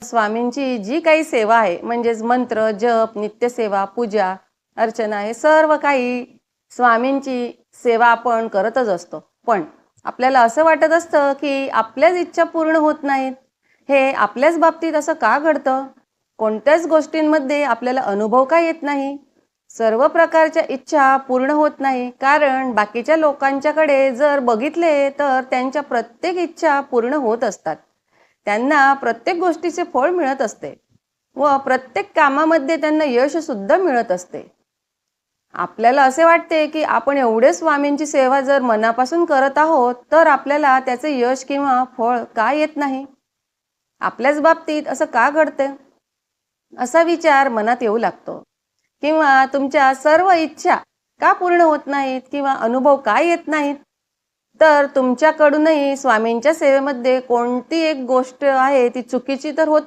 स्वामींची जी काही सेवा आहे म्हणजेच मंत्र, जप, नित्यसेवा, पूजा, अर्चना हे सर्व काही स्वामींची सेवा आपण करतच असतो. पण आपल्याला असं वाटत असतं की आपल्याच इच्छा पूर्ण होत नाहीत. हे आपल्याच बाबतीत असं का घडतं? कोणत्याच गोष्टींमध्ये आपल्याला अनुभव का येत नाही? सर्व प्रकारच्या इच्छा पूर्ण होत नाही कारण बाकीच्या लोकांच्याकडे जर बघितले तर त्यांच्या प्रत्येक इच्छा पूर्ण होत असतात. त्यांना प्रत्येक गोष्टीचे फळ मिळत असते व प्रत्येक कामामध्ये त्यांना यश सुद्धा मिळत असते. आपल्याला असे वाटते की आपण एवढे स्वामींची सेवा जर मनापासून करत आहोत तर आपल्याला त्याचे यश किंवा फळ का येत नाही? आपल्याच बाबतीत असं का घडते? असा विचार मनात येऊ लागतो. किंवा तुमच्या सर्व इच्छा का पूर्ण होत नाहीत किंवा अनुभव का येत नाहीत? तर तुमच्याकडूनही स्वामींच्या सेवेमध्ये कोणती एक गोष्ट आहे ती चुकीची तर होत